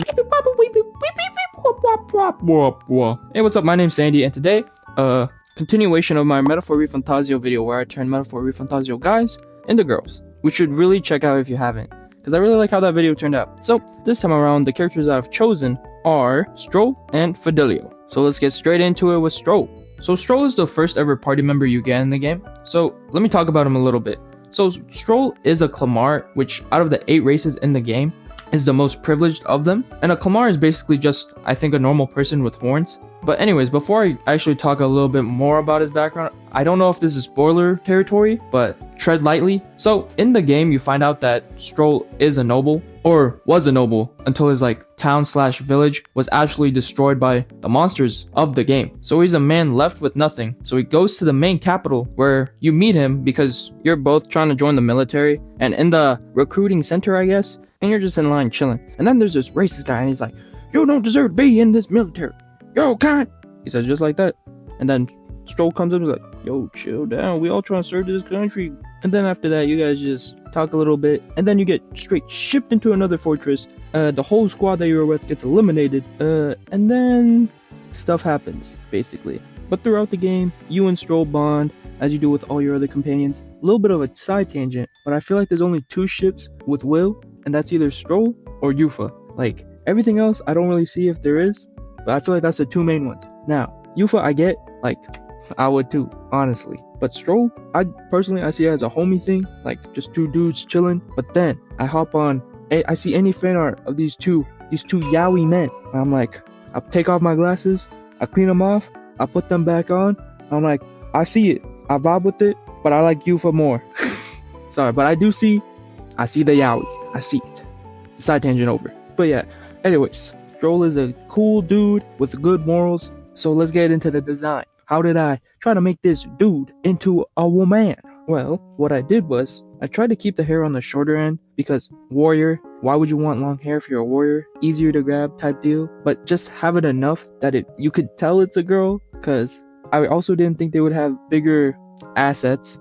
Hey, what's up? My name's Sandy, and today, continuation of my Metaphor ReFantazio video where I turn Metaphor ReFantazio guys into girls, which you should really check out if you haven't, because I really like how that video turned out. So, this time around, the characters I've chosen are Strohl and Fidelio. So let's get straight into it with Strohl. So Strohl is the first ever party member you get in the game. So let me talk about him a little bit. So Strohl is a Clamar, which out of the 8 races in the game is the most privileged of them. And a Clamar is basically just, I think, a normal person with horns. But anyways, before I actually talk a little bit more about his background, I don't know if this is spoiler territory, but tread lightly. So in the game, you find out that Strohl is a noble, or was a noble, until his town/village was actually destroyed by the monsters of the game. So he's a man left with nothing. So he goes to the main capital where you meet him because you're both trying to join the military and in the recruiting center, I guess, and you're just in line chilling. And then there's this racist guy and he's like, "You don't deserve to be in this military. Yo, cunt." He says just like that. And then Strohl comes up and is like, "Yo, chill down. We all trying to serve this country." And then after that, you guys just talk a little bit. And then you get straight shipped into another fortress. The whole squad that you were with gets eliminated. And then stuff happens, basically. But throughout the game, you and Strohl bond, as you do with all your other companions. A little bit of a side tangent, but I feel like there's only 2 ships with Will, and that's either Strohl or Yufa. Like, everything else, I don't really see if there is, but I feel like that's the 2 main ones. Now, Yufa, I get, I would too, honestly. But Strohl, I see it as a homie thing, like just 2 dudes chilling. But then I hop on, I see any fan art of these two yaoi men. And I'm like, I take off my glasses, I clean them off, I put them back on. I'm like, I see it, I vibe with it, but I like Yufa more. Sorry, but I see the yaoi, I see it. Side tangent over. But yeah, anyways, Strohl is a cool dude with good morals. So let's get into the design. How did I try to make this dude into a woman? Well, what I did was, I tried to keep the hair on the shorter end because warrior, why would you want long hair if you're a warrior? Easier to grab type deal, but just have it enough that you could tell it's a girl, because I also didn't think they would have bigger assets.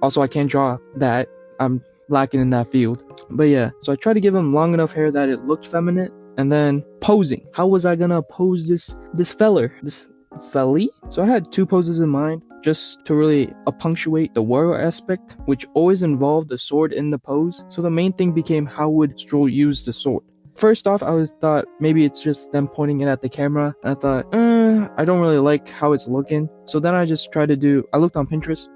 Also, I can't draw that. I'm lacking in that field. But yeah, so I tried to give him long enough hair that it looked feminine. And then posing. How was I gonna pose this feller? This felly? So I had 2 poses in mind, just to really punctuate the warrior aspect, which always involved the sword in the pose. So the main thing became, how would Strohl use the sword? First off, I thought maybe it's just them pointing it at the camera, and I thought, I don't really like how it's looking. So then I just tried to I looked on Pinterest,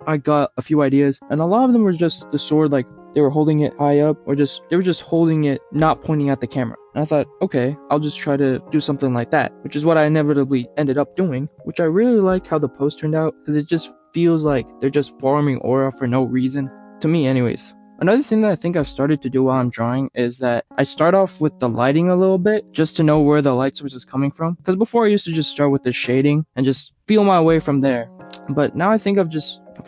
I got a few ideas, and a lot of them were just the sword, like they were holding it high up, or they were just holding it, not pointing at the camera. And I thought, okay, I'll just try to do something like that, which is what I inevitably ended up doing, which I really like how the post turned out, because it just feels like they're just forming aura for no reason, to me anyways. Another thing that I think I've started to do while I'm drawing is that I start off with the lighting a little bit, just to know where the light source is coming from, because before I used to just start with the shading and just feel my way from there. But now I think I've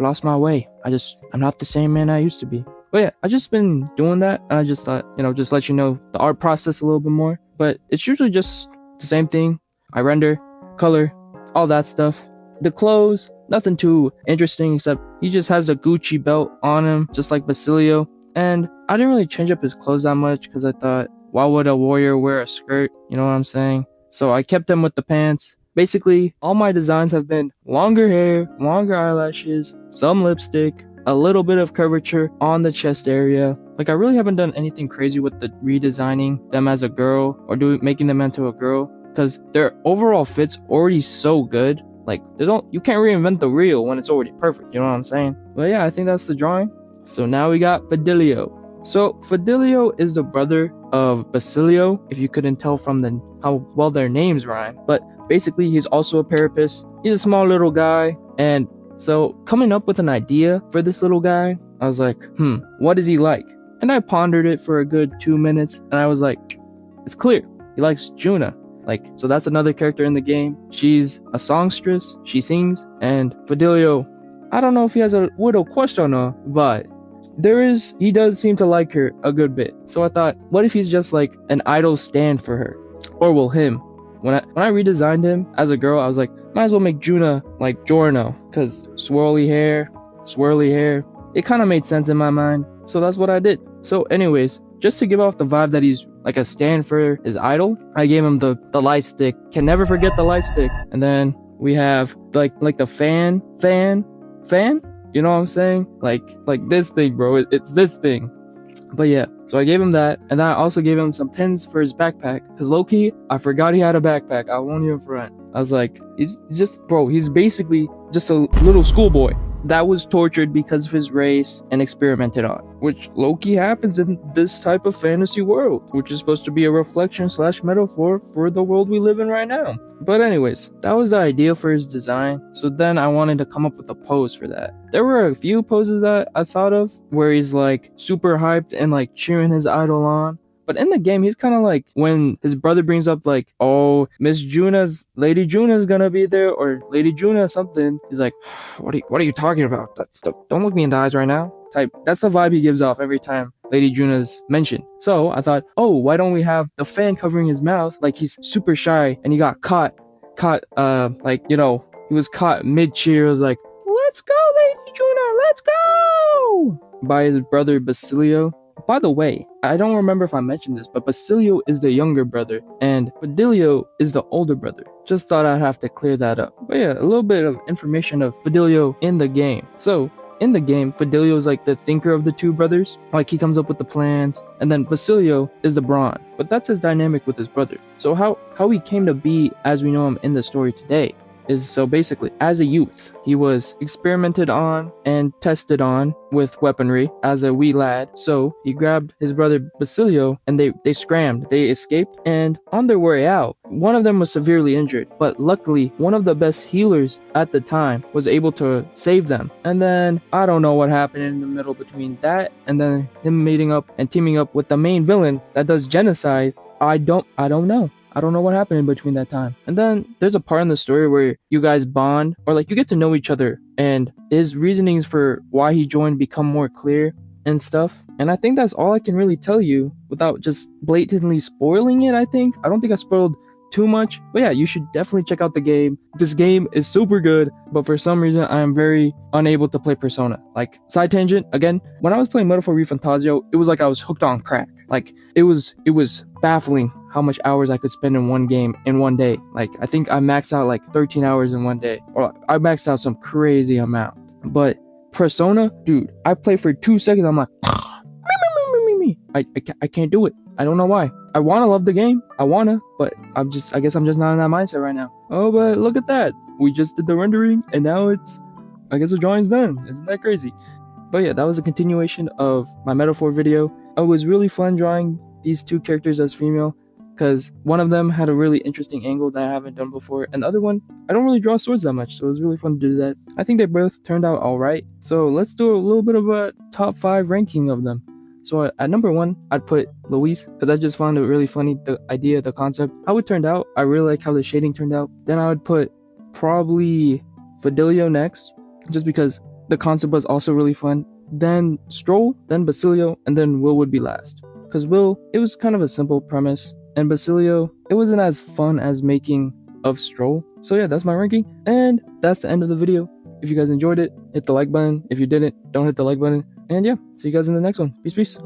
lost my way. I'm not the same man I used to be. But yeah, I just been doing that, and I just thought, just let you know the art process a little bit more. But it's usually just the same thing. I render, color, all that stuff. The clothes, nothing too interesting, except he just has a Gucci belt on him, just like Basilio. And I didn't really change up his clothes that much, because I thought, why would a warrior wear a skirt? You know what I'm saying? So I kept him with the pants. Basically, all my designs have been longer hair, longer eyelashes, some lipstick, a little bit of curvature on the chest area. Like, I really haven't done anything crazy with the redesigning them as a girl or making them into a girl, because their overall fit's already so good. Like, you can't reinvent the wheel when it's already perfect, you know what I'm saying? But yeah, I think that's the drawing. So now we got Fidelio. So Fidelio is the brother of Basilio, if you couldn't tell from how well their names rhyme. But basically, he's also a parapist. He's a small little guy, and so coming up with an idea for this little guy, I was like, what is he like? And I pondered it for a good 2 minutes, and I was like, it's clear. He likes Juna. So that's another character in the game. She's a songstress, she sings, and Fidelio, I don't know if he has a widow crush on her, but he does seem to like her a good bit. So I thought, what if he's just like an idol stand for her? Or will him? When I redesigned him as a girl, I was like, might as well make Juna like Giorno, because swirly hair, it kind of made sense in my mind. So that's what I did. So anyways, just to give off the vibe that he's like a stand for his idol, I gave him the light stick. Can never forget the light stick. And then we have like the fan. You know what I'm saying? Like this thing, bro. It's this thing. But yeah, so I gave him that, and then I also gave him some pins for his backpack. Cause low-key, I forgot he had a backpack. I won't even front. I was like, he's basically just a little schoolboy that was tortured because of his race and experimented on, which low-key happens in this type of fantasy world, which is supposed to be a reflection / metaphor for the world we live in right now. But anyways, that was the idea for his design. So then I wanted to come up with a pose for that. There were a few poses that I thought of where he's like super hyped and like cheering his idol on. But in the game, he's kind of like when his brother brings up like, oh, Lady Juna's gonna be there, or Lady Juna something. He's like, what are you talking about? Don't look me in the eyes right now. Type. That's the vibe he gives off every time Lady Juna's mentioned. So I thought, oh, why don't we have the fan covering his mouth like he's super shy and he got caught, like, you know, he was caught mid-cheer. It was like, let's go, Lady Juna, let's go! By his brother Basilio. By the way, I don't remember if I mentioned this, but Basilio is the younger brother and Fidelio is the older brother. Just thought I'd have to clear that up. But yeah, a little bit of information of Fidelio in the game. So, in the game, Fidelio is like the thinker of the two brothers. Like, he comes up with the plans, and then Basilio is the brawn. But that's his dynamic with his brother. So how he came to be as we know him in the story today is, so basically, as a youth, he was experimented on and tested on with weaponry as a wee lad. So he grabbed his brother Basilio and they scrammed. They escaped, and on their way out, one of them was severely injured, but luckily one of the best healers at the time was able to save them. And then I don't know what happened in the middle between that and then him meeting up and teaming up with the main villain that does genocide. I don't know. I don't know what happened in between that time. And then there's a part in the story where you guys bond, or like you get to know each other, and his reasonings for why he joined become more clear and stuff. And I think that's all I can really tell you without just blatantly spoiling it. I don't think I spoiled too much. But yeah, you should definitely check out the game. This game is super good, but for some reason I am very unable to play Persona. Like, side tangent again, when I was playing Metal for ReFantazio, it was like I was hooked on crack. Like, it was baffling how much hours I could spend in one game in one day. Like, I think I maxed out like 13 hours in one day, or I maxed out some crazy amount. But Persona, dude, I play for 2 seconds, I'm like, I can't do it. I don't know why. I want to love the game. But I guess I'm just not in that mindset right now. Oh, but look at that. We just did the rendering and now I guess the drawing's done. Isn't that crazy? But yeah, that was a continuation of my metaphor video. It was really fun drawing these two characters as female, because one of them had a really interesting angle that I haven't done before, and the other one, I don't really draw swords that much, so it was really fun to do that. I think they both turned out alright. So let's do a little bit of a top 5 ranking of them. So at number 1, I'd put Luis, because I just found it really funny, the idea, the concept, how it turned out. I really like how the shading turned out. Then I would put probably Fidelio next, just because the concept was also really fun. Then Strohl, then Basilio, and then Will would be last. Because Will, it was kind of a simple premise, and Basilio, it wasn't as fun as making of Strohl. So yeah, that's my ranking, and that's the end of the video. If you guys enjoyed it, hit the like button. If you didn't, don't hit the like button. And yeah, see you guys in the next one. Peace.